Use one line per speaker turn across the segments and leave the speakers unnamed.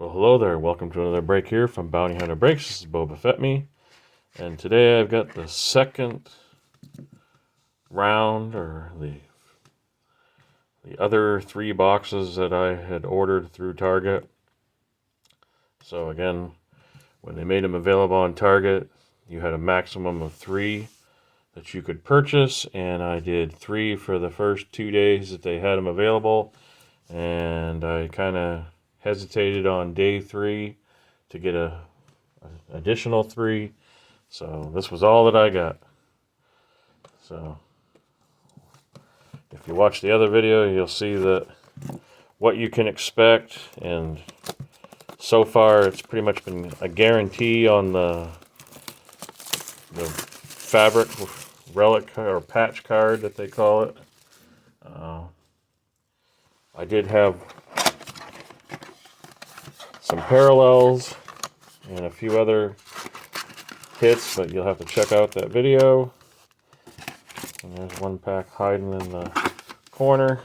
Well, hello there. Welcome to another break here from Bounty Hunter Breaks. This is Boba Fett me, and today I've got the second round, or the other 3 boxes that I had ordered through Target. So again, when they made them available on Target, you had a maximum of 3 that you could purchase, and I did 3 for the first 2 days that they had them available, and I kind of hesitated on day 3 to get an additional 3. So this was all that I got. So if you watch the other video, you'll see that what you can expect, and so far it's pretty much been a guarantee on the fabric relic or patch card that they call it. I did have some parallels and a few other hits, but you'll have to check out that video. And there's one pack hiding in the corner.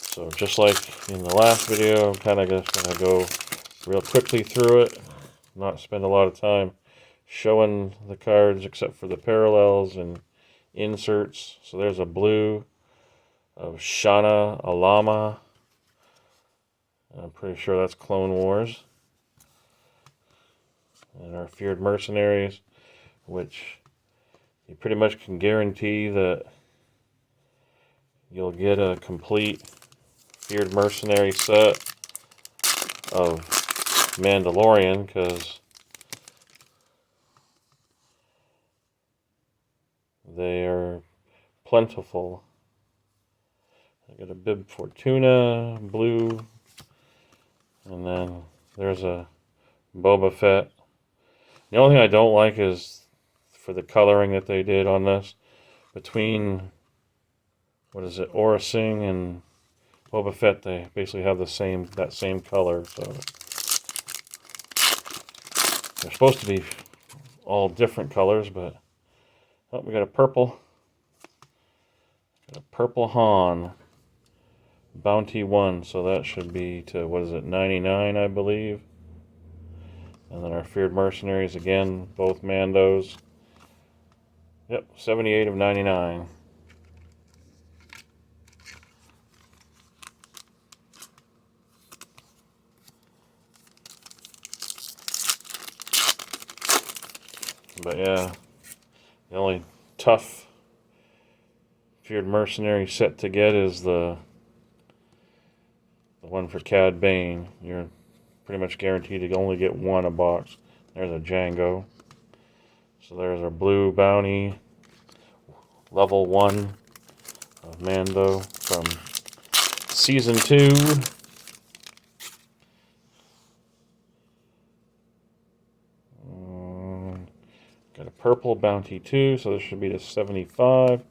So just like in the last video, I'm kind of just going to go real quickly through it, not spend a lot of time showing the cards except for the parallels and inserts. So there's a blue of Shana Alama. I'm pretty sure that's Clone Wars. And our Feared Mercenaries, which you pretty much can guarantee that you'll get a complete Feared Mercenary set of Mandalorian, because they are plentiful. I got a Bib Fortuna, blue, and then there's a Boba Fett. The only thing I don't like is for the coloring that they did on this between, what is it, Aura Singh and Boba Fett. They basically have that same color, so they're supposed to be all different colors, but oh, we got a purple. Got a purple Han. Bounty 1, so that should be to, what is it, 99, I believe. And then our Feared Mercenaries, again, both Mandos. Yep, 78 of 99. But yeah, the only tough Feared Mercenary set to get is the one for Cad Bane. You're pretty much guaranteed to only get 1 a box. There's a Jamgo. So there's our blue bounty, level 1 of Mando from season 2. Got a purple bounty 2, so this should be to 75.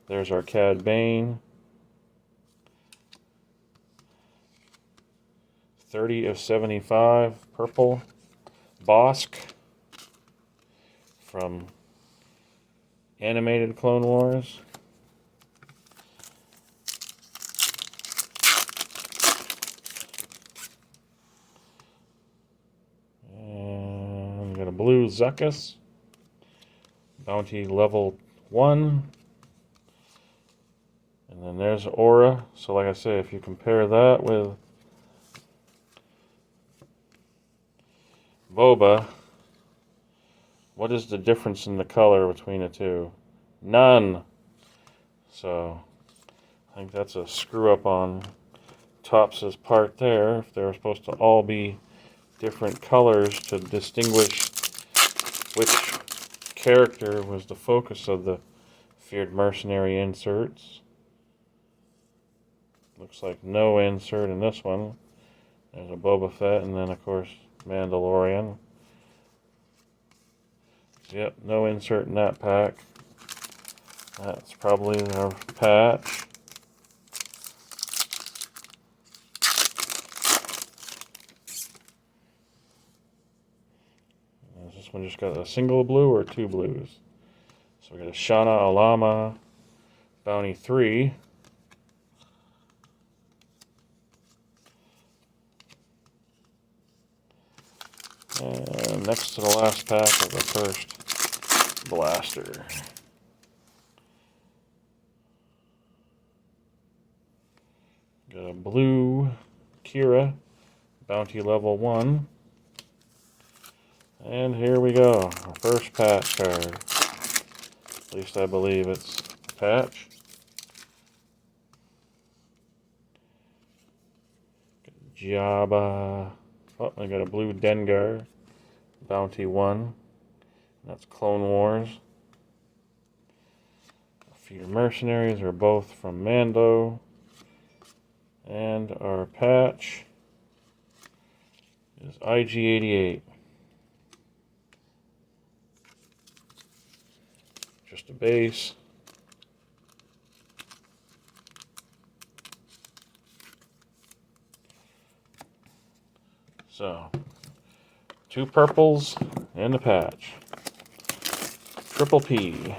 There's our Cad Bane. 30 of 75, purple. Bosk from animated Clone Wars. And we got a blue Zuckuss. Bounty level 1. And then there's Aura. So like I say, if you compare that with Boba, what is the difference in the color between the two? None. So I think that's a screw up on Topps' part there. If they were supposed to all be different colors to distinguish which character was the focus of the Feared Mercenary inserts. Looks like no insert in this one. There's a Boba Fett, and then of course Mandalorian. Yep, no insert in that pack. That's probably their patch. Has this one just got a single blue or 2 blues? So we got a Shana Alama Bounty 3. And next to the last pack of the first blaster. Got a blue Kira, bounty level 1. And here we go, our first patch card. At least I believe it's a patch. Jabba. Oh, I got a blue Dengar, bounty 1. That's Clone Wars. Feared Mercenaries are both from Mando. And our patch is IG-88. Just a base. So, 2 purples and a patch. Triple P.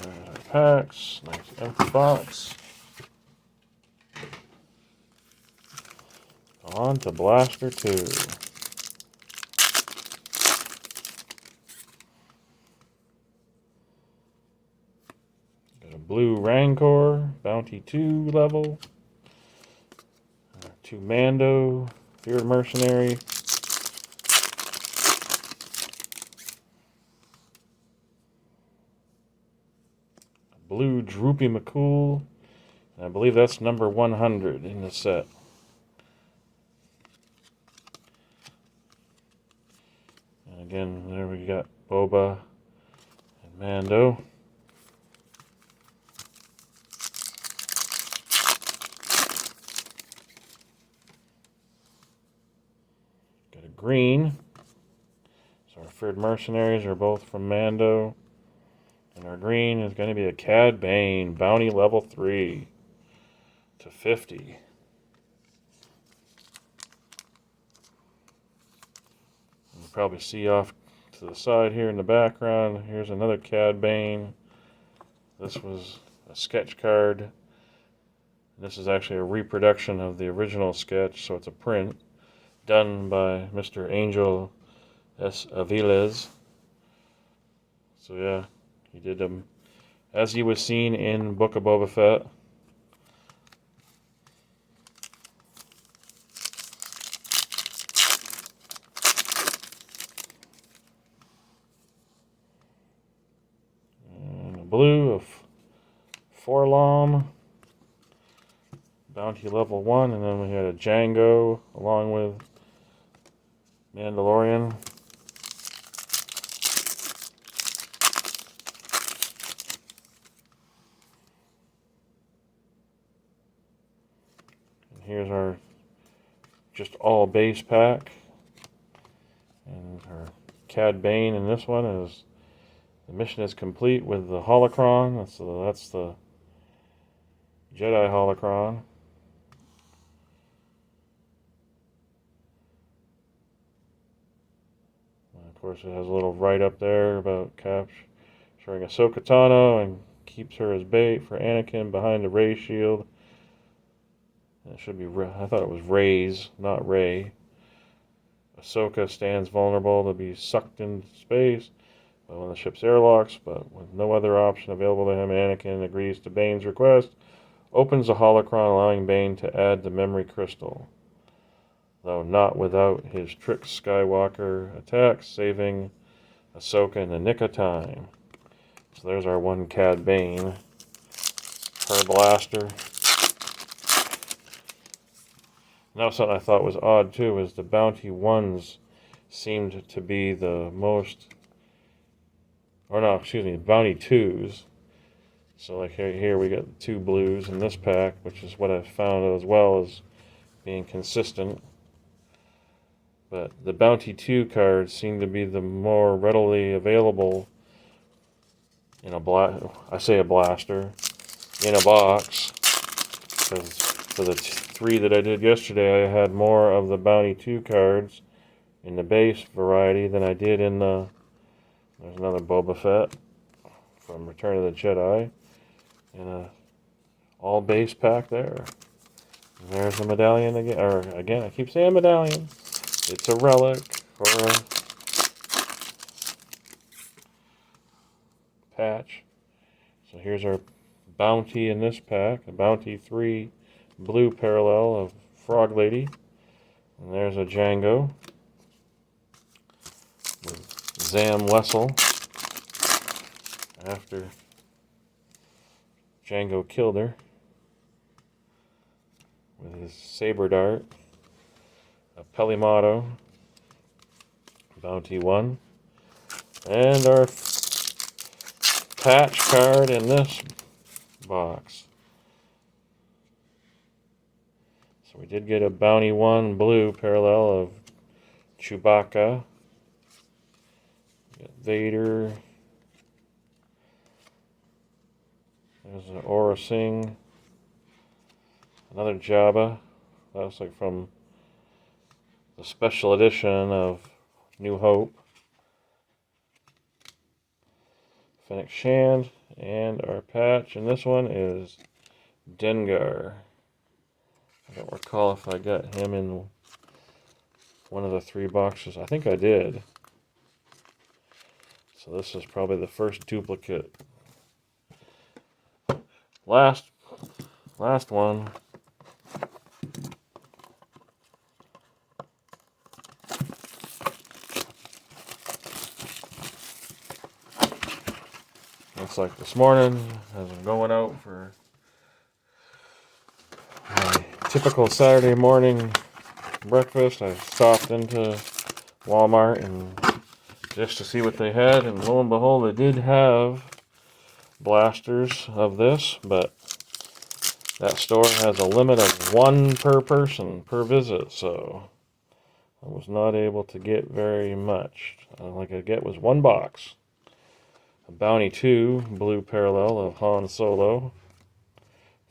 There's our packs. Nice empty box. On to Blaster 2. Got a blue Rancor, bounty 2 level. 2 Mando, Feared Mercenary. Blue Droopy McCool. And I believe that's number 100 in the set. And again, there we got Boba and Mando. Got a green. So our Feared Mercenaries are both from Mando. And our green is going to be a Cad Bane, bounty level 3 to 50. You can probably see off to the side here in the background. Here's another Cad Bane. This was a sketch card. This is actually a reproduction of the original sketch, so it's a print done by Mr. Angel S. Aviles. So yeah, he did them as he was seen in Book of Boba Fett. And a blue of Forlom, bounty level 1, and then we had a Jamgo along with Mandalorian. Here's our just all base pack. And our Cad Bane in this one is the mission is complete with the holocron. That's the Jedi holocron. And of course, it has a little write up there about capturing Ahsoka Tano and keeps her as bait for Anakin behind the Rey shield. It should be, I thought it was Rey's, not Rey. Ahsoka stands vulnerable to be sucked into space when the ship's airlocks, but with no other option available to him, Anakin agrees to Bane's request, opens the holocron, allowing Bane to add the memory crystal, though not without his trick Skywalker attacks, saving Ahsoka in the nick of time. So there's our one Cad Bane, her blaster. Now something I thought was odd too is the bounty 1s seemed to be the most, or no, excuse me, bounty 2s. So like here we got 2 blues in this pack, which is what I found as well as being consistent. But the bounty 2 cards seem to be the more readily available in a blaster in a box, because for the 3 that I did yesterday, I had more of the bounty 2 cards in the base variety than I did in the. There's another Boba Fett from Return of the Jedi. in a all base pack there. And there's a medallion again, or again, I keep saying medallion. It's a relic or a patch. So here's our bounty in this pack, a bounty 3 blue parallel of Frog Lady. And there's a Jamgo with Zam Wessel after Jamgo killed her with his saber dart. A Pelimato, bounty 1. And our patch card in this box. So we did get a bounty 1 blue parallel of Chewbacca, Vader, there's an Aura Singh, another Jabba. That was like from the special edition of New Hope. Fennec Shand, and our patch, and this one is Dengar. I don't recall if I got him in one of the 3 boxes. I think I did. So this is probably the first duplicate. Last one. Looks like this morning, as I'm going out for my typical Saturday morning breakfast, I stopped into Walmart and just to see what they had, and lo and behold, they did have blasters of this, but that store has a limit of 1 per person per visit, so I was not able to get very much. All I could get was 1 box. A Bounty 2 blue parallel of Han Solo.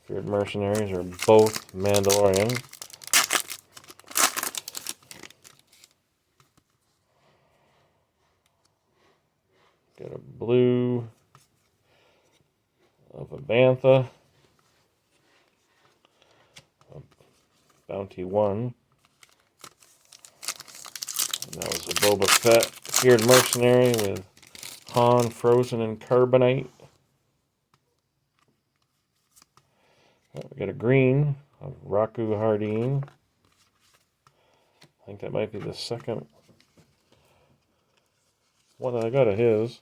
Feared Mercenaries are both Mandalorian. Got a blue of a Bantha. A Bounty 1. And that was a Boba Fett Feared Mercenary with Han frozen in carbonite. We got a green of Raku Hardeen. I think that might be the second one that I got of his.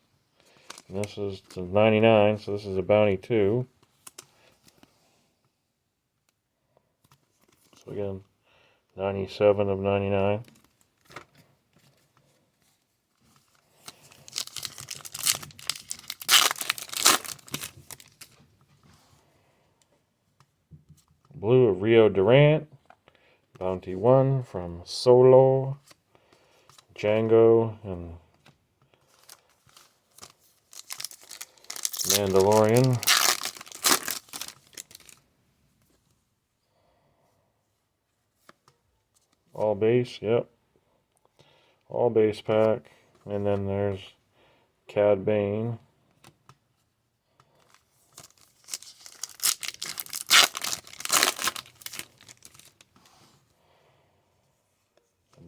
And this is the 99, so this is a Bounty 2. So again, 97 of 99. Blue of Rio Durant. Bounty 1 from Solo. Jamgo and Mandalorian. All base, yep. All base pack. And then there's Cad Bane.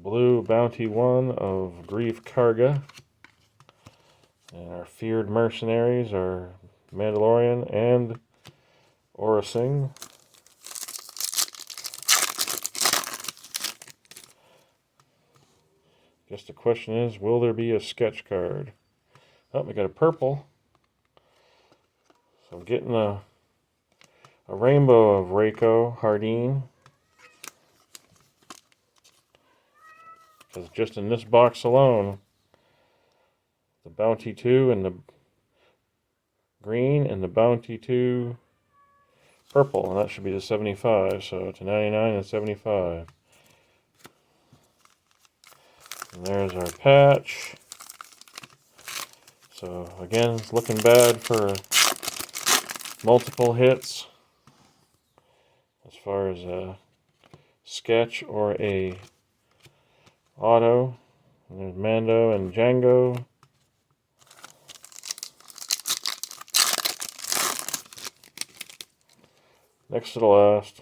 Blue Bounty 1 of Grief Karga. And our Feared Mercenaries are Mandalorian and Aura Singh. Guess the question is, will there be a sketch card? Oh, we got a purple. So I'm getting a rainbow of Raku Hardeen. Because just in this box alone, the Bounty 2 and the green and the Bounty 2 purple. And that should be the 75. So to 99 and 75. And there's our patch. So again, it's looking bad for multiple hits as far as a sketch or a auto. And there's Mando and Jamgo. Next to the last,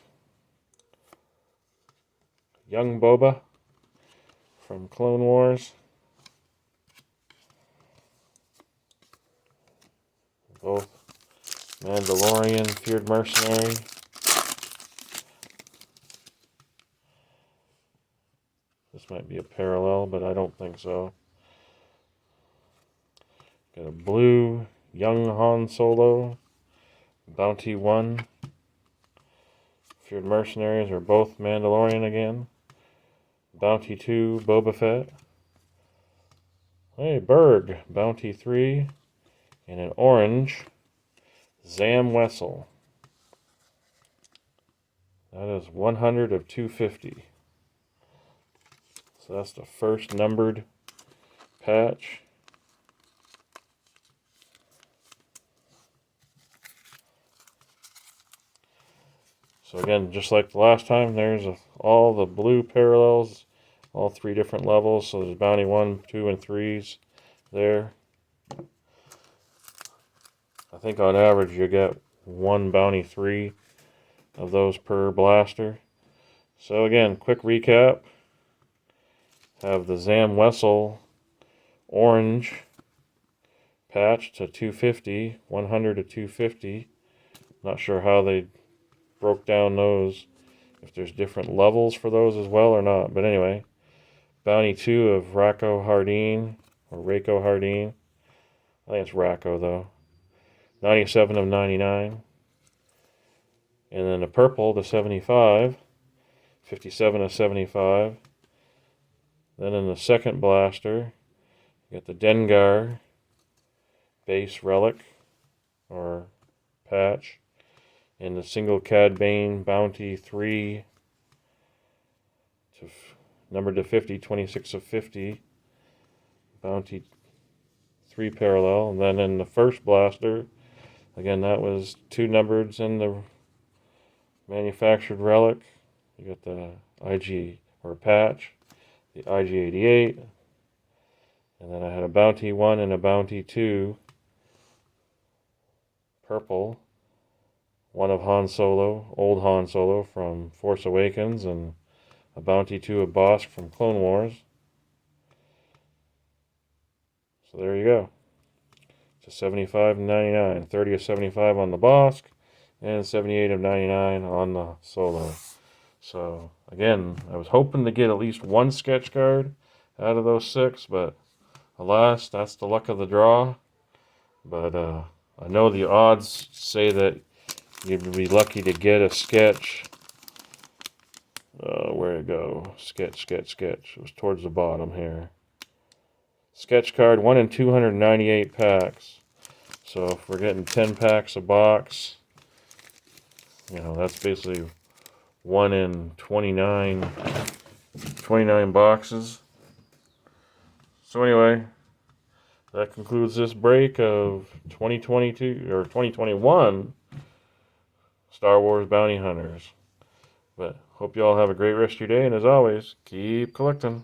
Young Boba from Clone Wars. Both Mandalorian, Feared Mercenary. This might be a parallel, but I don't think so. Got a blue Young Han Solo, Bounty 1. Feared Mercenaries are both Mandalorian again. Bounty 2, Boba Fett. Hey, Berg, Bounty 3. And an orange, Zam Wessel. That is 100 of 250. So that's the first numbered patch. So again, just like the last time, there's all the blue parallels, all three different levels. So there's Bounty 1, 2, and 3s there. I think on average you get one Bounty 3 of those per blaster. So again, quick recap. Have the Zam Wessel orange patch to 250, 100 to 250. Not sure how they broke down those, if there's different levels for those as well or not. But anyway, Bounty 2 of Rako Hardeen, or Rako Hardeen. I think it's Rako though. 97 of 99. And then the purple to 75, 57 of 75. Then in the second blaster, you got the Dengar base relic, or patch. And the single Cad Bane Bounty 3 to numbered to 50, 26 of 50. Bounty 3 parallel. And then in the first blaster, again, that was 2 numbereds in the manufactured relic. You got the IG, or patch, the IG-88. And then I had a Bounty 1 and a Bounty 2 purple. One of Han Solo, old Han Solo from Force Awakens, and a Bounty 2 of Bosk from Clone Wars. So there you go. To 75 and 99. 30 of 75 on the Bosk, and 78 of 99 on the Solo. So again, I was hoping to get at least one sketch card out of those 6, but alas, that's the luck of the draw. But I know the odds say that you'd be lucky to get a sketch. Where'd it go? Sketch. It was towards the bottom here. Sketch card, 1 in 298 packs. So if we're getting 10 packs a box, you know, that's basically 1 in 29 boxes. So anyway, that concludes this break of 2022 or 2021 Star Wars Bounty Hunters. But hope you all have a great rest of your day, and as always, keep collecting.